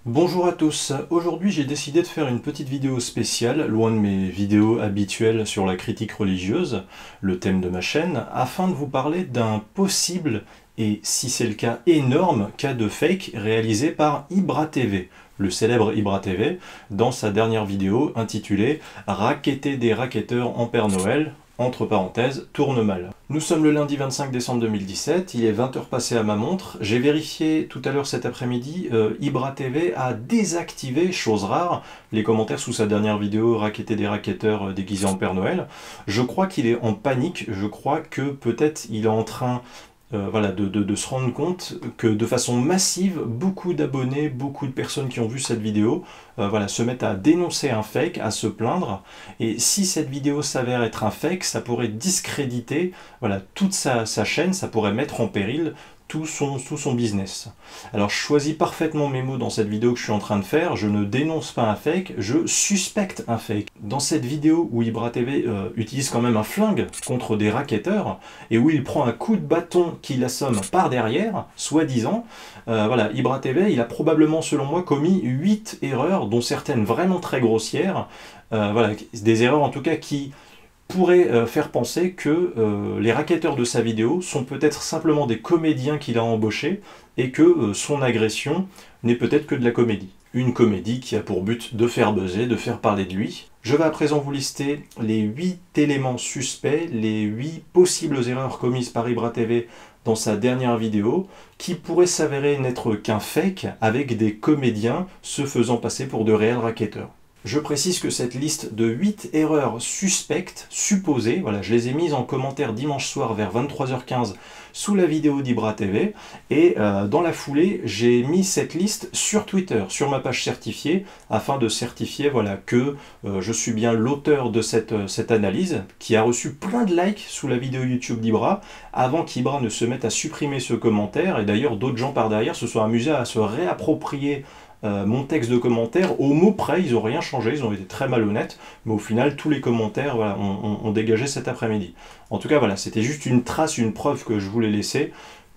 Bonjour à tous, aujourd'hui j'ai décidé de faire une petite vidéo spéciale, loin de mes vidéos habituelles sur la critique religieuse, le thème de ma chaîne, afin de vous parler d'un possible, et si c'est le cas énorme, cas de fake réalisé par Ibra TV, le célèbre Ibra TV, dans sa dernière vidéo intitulée « Racketter des racketteurs en Père Noël », entre parenthèses, tourne mal. Nous sommes le lundi 25 décembre 2017, il est 20h passé à ma montre. J'ai vérifié tout à l'heure cet après-midi, Ibra TV a désactivé, chose rare, les commentaires sous sa dernière vidéo « Racketter des racketteurs déguisés en Père Noël ». Je crois qu'il est en panique, je crois que peut-être il est en train de se rendre compte que de façon massive, beaucoup d'abonnés, beaucoup de personnes qui ont vu cette vidéo se mettent à dénoncer un fake, à se plaindre. Et si cette vidéo s'avère être un fake, ça pourrait discréditer toute sa chaîne, ça pourrait mettre en péril tout son business. Alors je choisis parfaitement mes mots dans cette vidéo que je suis en train de faire, je ne dénonce pas un fake, je suspecte un fake. Dans cette vidéo où Ibra TV utilise quand même un flingue contre des racketteurs, et où il prend un coup de bâton qui l'assomme par derrière, soi-disant, Ibra TV, il a probablement, selon moi, commis 8 erreurs, dont certaines vraiment très grossières, des erreurs en tout cas qui pourrait faire penser que les racketteurs de sa vidéo sont peut-être simplement des comédiens qu'il a embauchés et que son agression n'est peut-être que de la comédie. Une comédie qui a pour but de faire buzzer, de faire parler de lui. Je vais à présent vous lister les 8 éléments suspects, les 8 possibles erreurs commises par Ibra TV dans sa dernière vidéo, qui pourraient s'avérer n'être qu'un fake avec des comédiens se faisant passer pour de réels racketteurs. Je précise que cette liste de 8 erreurs suspectes, supposées, je les ai mises en commentaire dimanche soir vers 23h15 sous la vidéo d'Ibra TV, et dans la foulée, j'ai mis cette liste sur Twitter, sur ma page certifiée, afin de certifier que je suis bien l'auteur de cette analyse, qui a reçu plein de likes sous la vidéo YouTube d'Ibra, avant qu'Ibra ne se mette à supprimer ce commentaire, et d'ailleurs d'autres gens par derrière se sont amusés à se réapproprier mon texte de commentaire, au mot près, ils n'ont rien changé, ils ont été très malhonnêtes, mais au final, tous les commentaires ont dégagé cet après-midi. En tout cas, c'était juste une trace, une preuve que je voulais laisser,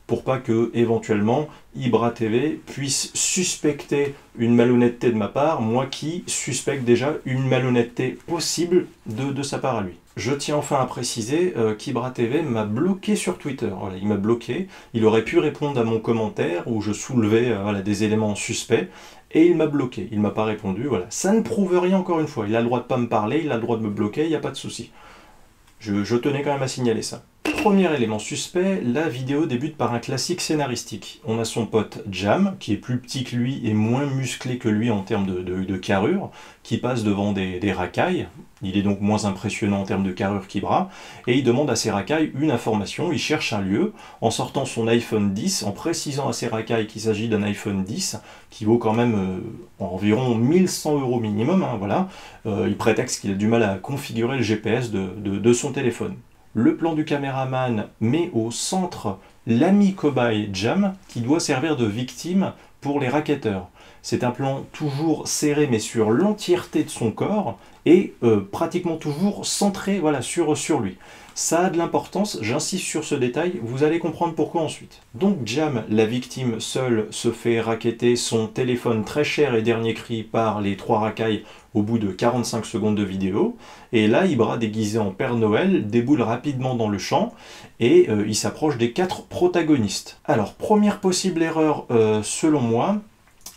pour pas que, éventuellement, Ibra TV puisse suspecter une malhonnêteté de ma part, moi qui suspecte déjà une malhonnêteté possible de sa part à lui. Je tiens enfin à préciser qu'Ibra TV m'a bloqué sur Twitter. Il m'a bloqué, il aurait pu répondre à mon commentaire où je soulevais des éléments suspects, et il m'a bloqué, il m'a pas répondu, Ça ne prouve rien encore une fois, il a le droit de pas me parler, il a le droit de me bloquer, il n'y a pas de souci. Je tenais quand même à signaler ça. Premier élément suspect, la vidéo débute par un classique scénaristique. On a son pote Jam, qui est plus petit que lui et moins musclé que lui en termes de carrure, qui passe devant des racailles. Il est donc moins impressionnant en termes de carrure qu'Ibra, et il demande à ses racailles une information, il cherche un lieu, en sortant son iPhone 10, en précisant à ses racailles qu'il s'agit d'un iPhone 10, qui vaut quand même environ 1100 € minimum, il prétexte qu'il a du mal à configurer le GPS de son téléphone. Le plan du caméraman met au centre l'ami cobaye Jam, qui doit servir de victime pour les racketteurs. C'est un plan toujours serré, mais sur l'entièreté de son corps, et pratiquement toujours centré sur lui. Ça a de l'importance, j'insiste sur ce détail, vous allez comprendre pourquoi ensuite. Donc Jam, la victime seule, se fait racketter son téléphone très cher et dernier cri par les 3 racailles au bout de 45 secondes de vidéo, et là, Ibra, déguisé en Père Noël, déboule rapidement dans le champ, et il s'approche des 4 protagonistes. Alors, première possible erreur selon moi,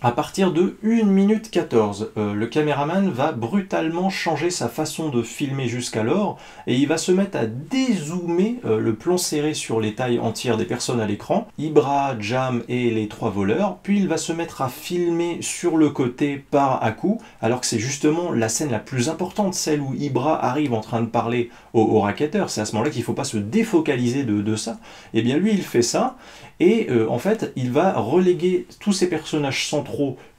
à partir de 1 minute 14, le caméraman va brutalement changer sa façon de filmer jusqu'alors et il va se mettre à dézoomer le plan serré sur les tailles entières des personnes à l'écran, Ibra, Jam et les 3 voleurs, puis il va se mettre à filmer sur le côté par à coup, alors que c'est justement la scène la plus importante, celle où Ibra arrive en train de parler aux racketteurs, c'est à ce moment-là qu'il ne faut pas se défocaliser de ça. Et bien lui il fait ça, et en fait il va reléguer tous ces personnages centraux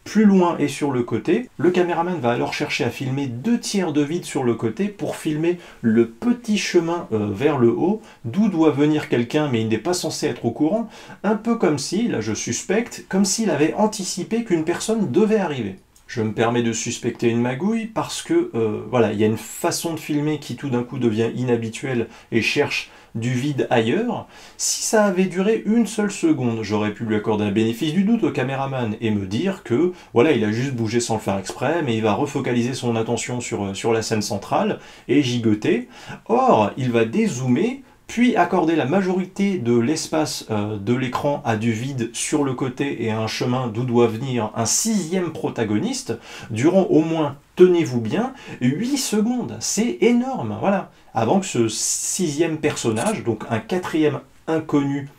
plus loin et sur le côté. Le caméraman va alors chercher à filmer 2 tiers de vide sur le côté pour filmer le petit chemin vers le haut, d'où doit venir quelqu'un, mais il n'est pas censé être au courant, un peu comme si, là je suspecte, comme s'il avait anticipé qu'une personne devait arriver. Je me permets de suspecter une magouille parce que voilà, il y a une façon de filmer qui tout d'un coup devient inhabituelle et cherche du vide ailleurs. Si ça avait duré une seule seconde, j'aurais pu lui accorder un bénéfice du doute au caméraman et me dire que voilà, il a juste bougé sans le faire exprès, mais il va refocaliser son attention sur la scène centrale et gigoter. Or, il va dézoomer, puis accorder la majorité de l'espace de l'écran à du vide sur le côté et à un chemin d'où doit venir un sixième protagoniste, durant au moins, tenez-vous bien, 8 secondes. C'est énorme, voilà. Avant que ce sixième personnage, donc un quatrième inconnu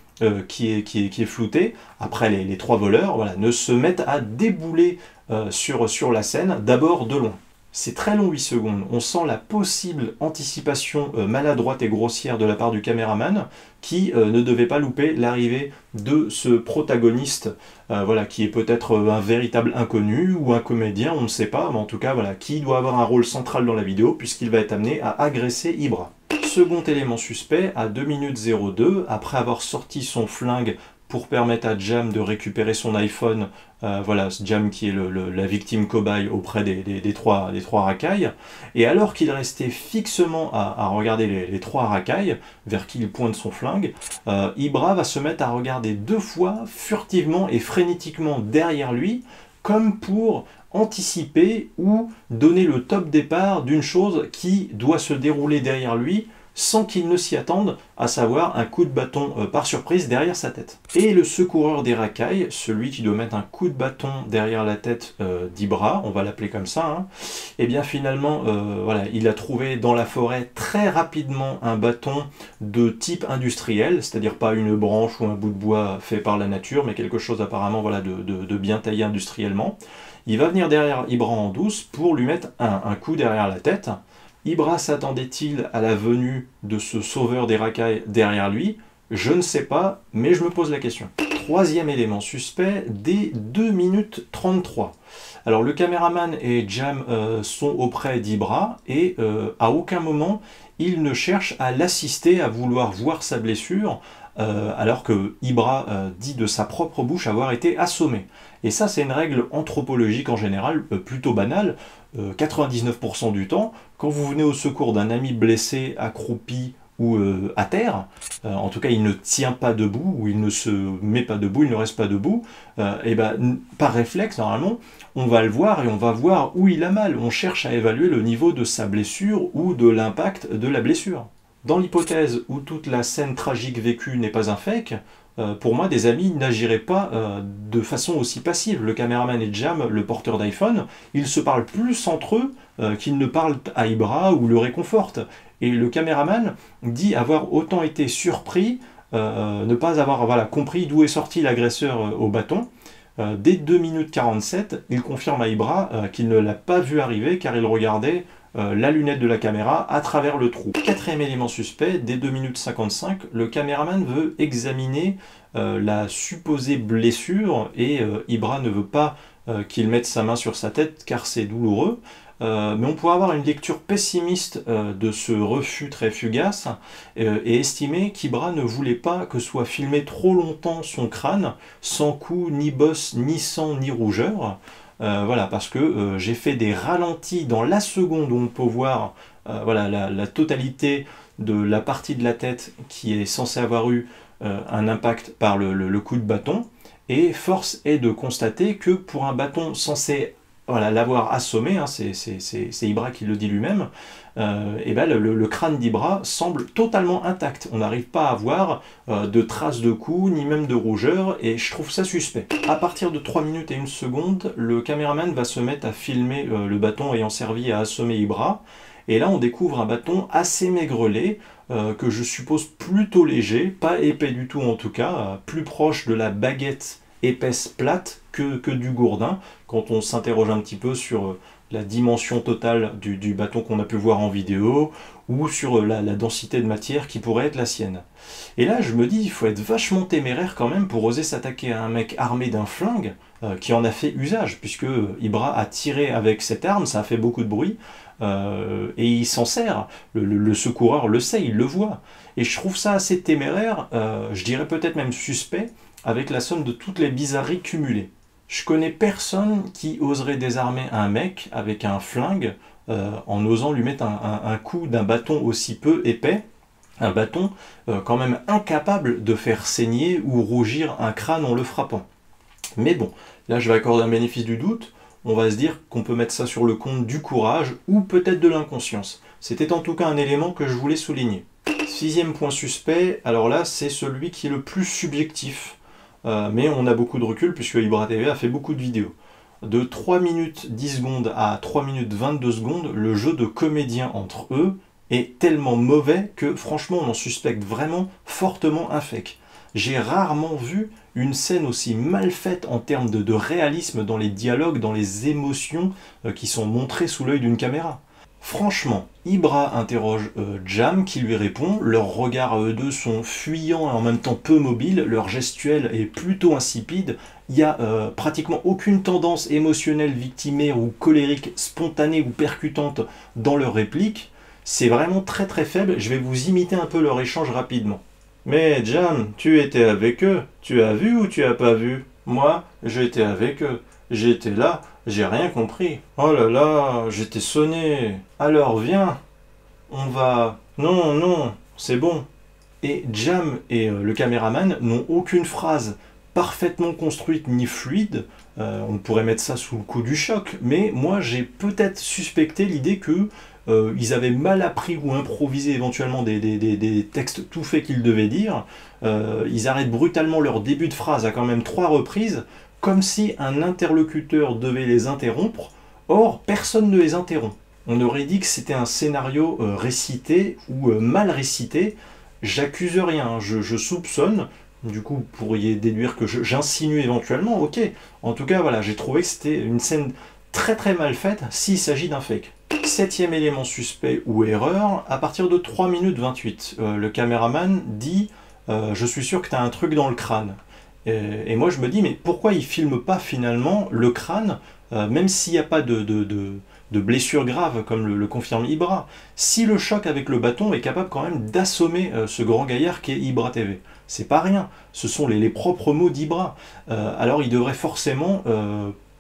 qui est flouté, après les trois voleurs, voilà, ne se mette à débouler sur la scène, d'abord de loin. C'est très long, 8 secondes. On sent la possible anticipation maladroite et grossière de la part du caméraman qui ne devait pas louper l'arrivée de ce protagoniste, voilà, qui est peut-être un véritable inconnu ou un comédien, on ne sait pas, mais en tout cas, voilà, qui doit avoir un rôle central dans la vidéo puisqu'il va être amené à agresser Ibra. Second élément suspect, à 2 minutes 02, après avoir sorti son flingue pour permettre à Jam de récupérer son iPhone, voilà, Jam qui est la victime cobaye auprès des trois racailles, et alors qu'il restait fixement à regarder les trois racailles, vers qui il pointe son flingue, Ibra va se mettre à regarder 2 fois, furtivement et frénétiquement derrière lui, comme pour anticiper ou donner le top départ d'une chose qui doit se dérouler derrière lui, sans qu'il ne s'y attende, à savoir un coup de bâton par surprise derrière sa tête. Et le secoureur des racailles, celui qui doit mettre un coup de bâton derrière la tête d'Ibra, on va l'appeler comme ça, hein, et bien finalement, voilà, il a trouvé dans la forêt très rapidement un bâton de type industriel, c'est-à-dire pas une branche ou un bout de bois fait par la nature, mais quelque chose apparemment voilà, de bien taillé industriellement. Il va venir derrière Ibra en douce pour lui mettre un coup derrière la tête. Ibra s'attendait-il à la venue de ce sauveur des racailles derrière lui? Je ne sais pas, mais je me pose la question. Troisième élément suspect, dès 2 minutes 33. Alors le caméraman et Jam sont auprès d'Ibra et à aucun moment il ne cherche à l'assister, à vouloir voir sa blessure, alors que Ibra dit de sa propre bouche avoir été assommé. Et ça, c'est une règle anthropologique en général, plutôt banale. 99% du temps, quand vous venez au secours d'un ami blessé, accroupi ou à terre, en tout cas il ne tient pas debout, ou il ne se met pas debout, il ne reste pas debout, et ben, par réflexe, normalement, on va le voir et on va voir où il a mal. On cherche à évaluer le niveau de sa blessure ou de l'impact de la blessure. Dans l'hypothèse où toute la scène tragique vécue n'est pas un fake, pour moi, des amis n'agiraient pas de façon aussi passive. Le caméraman et Jam, le porteur d'iPhone, ils se parlent plus entre eux qu'ils ne parlent à Ibra ou le réconfortent. Et le caméraman dit avoir autant été surpris, ne pas avoir voilà, compris d'où est sorti l'agresseur au bâton. Dès 2 minutes 47, il confirme à Ibra qu'il ne l'a pas vu arriver car il regardait la lunette de la caméra à travers le trou. Quatrième élément suspect, dès 2 minutes 55, le caméraman veut examiner la supposée blessure et Ibra ne veut pas qu'il mette sa main sur sa tête car c'est douloureux. Mais on pourrait avoir une lecture pessimiste de ce refus très fugace et estimer qu'Ibra ne voulait pas que soit filmé trop longtemps son crâne, sans coup, ni bosse, ni sang, ni rougeur. Voilà, parce que j'ai fait des ralentis dans la seconde où on peut voir voilà, la totalité de la partie de la tête qui est censée avoir eu un impact par le coup de bâton. Et force est de constater que pour un bâton censé voilà, l'avoir assommé, hein, c'est Ibra qui le dit lui-même, et ben le crâne d'Ibra semble totalement intact. On n'arrive pas à voir de traces de coups, ni même de rougeur, et je trouve ça suspect. À partir de 3 minutes et 1 seconde, le caméraman va se mettre à filmer le bâton ayant servi à assommer Ibra, et là on découvre un bâton assez maigrelet, que je suppose plutôt léger, pas épais du tout en tout cas, plus proche de la baguette épaisse plate que du gourdin, quand on s'interroge un petit peu sur la dimension totale du bâton qu'on a pu voir en vidéo, ou sur la densité de matière qui pourrait être la sienne. Et là, je me dis, il faut être vachement téméraire quand même pour oser s'attaquer à un mec armé d'un flingue, qui en a fait usage, puisque Ibra a tiré avec cette arme, ça a fait beaucoup de bruit, et il s'en sert. Le secoureur le sait, il le voit. Et je trouve ça assez téméraire, je dirais peut-être même suspect, avec la somme de toutes les bizarreries cumulées. Je connais personne qui oserait désarmer un mec avec un flingue en osant lui mettre un coup d'un bâton aussi peu épais, un bâton quand même incapable de faire saigner ou rougir un crâne en le frappant. Mais bon, là je vais accorder un bénéfice du doute, on va se dire qu'on peut mettre ça sur le compte du courage ou peut-être de l'inconscience. C'était en tout cas un élément que je voulais souligner. Sixième point suspect, alors là c'est celui qui est le plus subjectif. Mais on a beaucoup de recul puisque Ibra TV a fait beaucoup de vidéos. De 3 minutes 10 secondes à 3 minutes 22 secondes, le jeu de comédien entre eux est tellement mauvais que franchement on en suspecte vraiment fortement un fake. J'ai rarement vu une scène aussi mal faite en termes de réalisme dans les dialogues, dans les émotions qui sont montrées sous l'œil d'une caméra. Franchement, Ibra interroge Jam qui lui répond, leurs regards à eux deux sont fuyants et en même temps peu mobiles, leur gestuelle est plutôt insipide, il n'y a pratiquement aucune tendance émotionnelle victimaire ou colérique, spontanée ou percutante dans leurs répliques, c'est vraiment très très faible, je vais vous imiter un peu leur échange rapidement. Mais Jam, tu étais avec eux, tu as vu ou tu as pas vu? Moi, j'étais avec eux, j'étais là, j'ai rien compris. Oh là là, j'étais sonné. Alors viens, on va... Non, non, c'est bon. Et Jam et le caméraman n'ont aucune phrase parfaitement construite ni fluide. On pourrait mettre ça sous le coup du choc, mais moi j'ai peut-être suspecté l'idée que ils avaient mal appris ou improvisé éventuellement des textes tout faits qu'ils devaient dire. Ils arrêtent brutalement leur début de phrase à quand même 3 reprises, comme si un interlocuteur devait les interrompre. Or, personne ne les interrompt. On aurait dit que c'était un scénario récité ou mal récité. J'accuse rien, je soupçonne. Du coup, vous pourriez déduire que j'insinue éventuellement, ok. En tout cas, voilà, j'ai trouvé que c'était une scène très très mal faite s'il s'agit d'un fake. Septième élément suspect ou erreur, à partir de 3 minutes 28, le caméraman dit je suis sûr que tu as un truc dans le crâne ». Et moi je me dis mais pourquoi il filme pas finalement le crâne, même s'il n'y a pas de blessure grave comme le confirme Ibra, si le choc avec le bâton est capable quand même d'assommer ce grand gaillard qui est Ibra TV. C'est pas rien, ce sont les propres mots d'Ibra. Alors il devrait forcément,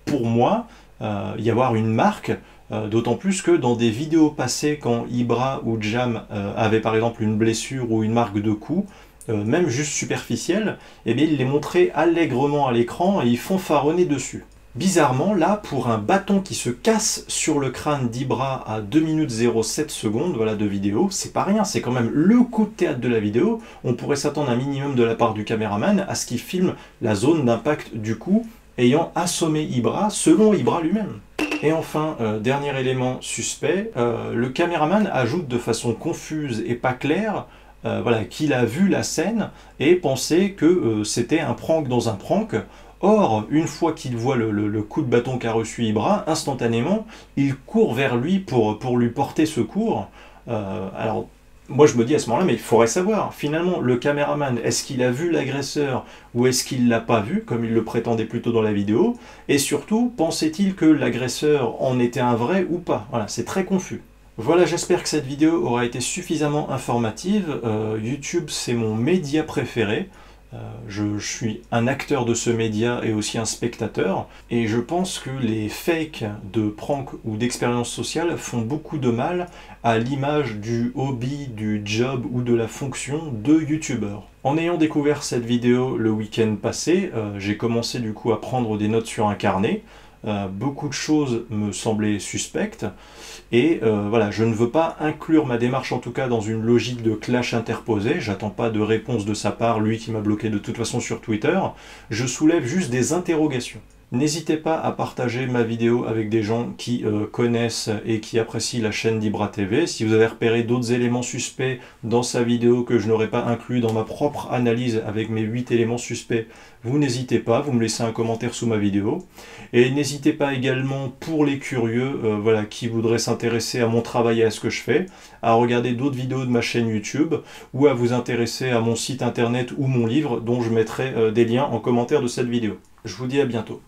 pour moi, y avoir une marque, d'autant plus que dans des vidéos passées, quand Ibra ou Jam avaient par exemple une blessure ou une marque de coup, même juste superficielle, eh bien ils les montraient allègrement à l'écran et ils fanfaronnaient dessus. Bizarrement, là, pour un bâton qui se casse sur le crâne d'Ibra à 2 minutes 07 secondes voilà, de vidéo, c'est pas rien, c'est quand même le coup de théâtre de la vidéo. On pourrait s'attendre un minimum de la part du caméraman à ce qu'il filme la zone d'impact du coup ayant assommé Ibra, selon Ibra lui-même. Et enfin, dernier élément suspect, le caméraman ajoute de façon confuse et pas claire voilà, qu'il a vu la scène et pensait que c'était un prank dans un prank. Or, une fois qu'il voit le coup de bâton qu'a reçu Ibra, instantanément, il court vers lui pour lui porter secours. Alors, moi je me dis à ce moment-là, mais il faudrait savoir, finalement, le caméraman, est-ce qu'il a vu l'agresseur ou est-ce qu'il ne l'a pas vu, comme il le prétendait plutôt dans la vidéo? Et surtout, pensait-il que l'agresseur en était un vrai ou pas? Voilà, c'est très confus. Voilà, j'espère que cette vidéo aura été suffisamment informative. YouTube, c'est mon média préféré. Je suis un acteur de ce média et aussi un spectateur. Et je pense que les fakes de prank ou d'expérience sociale font beaucoup de mal à l'image du hobby, du job ou de la fonction de youtubeur. En ayant découvert cette vidéo le week-end passé, j'ai commencé du coup à prendre des notes sur un carnet. Beaucoup de choses me semblaient suspectes et voilà, je ne veux pas inclure ma démarche en tout cas dans une logique de clash interposé, j'attends pas de réponse de sa part, lui qui m'a bloqué de toute façon sur Twitter, je soulève juste des interrogations. N'hésitez pas à partager ma vidéo avec des gens qui connaissent et qui apprécient la chaîne d'Ibra TV. Si vous avez repéré d'autres éléments suspects dans sa vidéo que je n'aurais pas inclus dans ma propre analyse avec mes 8 éléments suspects, vous n'hésitez pas, vous me laissez un commentaire sous ma vidéo. Et n'hésitez pas également, pour les curieux voilà, qui voudraient s'intéresser à mon travail et à ce que je fais, à regarder d'autres vidéos de ma chaîne YouTube ou à vous intéresser à mon site internet ou mon livre dont je mettrai des liens en commentaire de cette vidéo. Je vous dis à bientôt.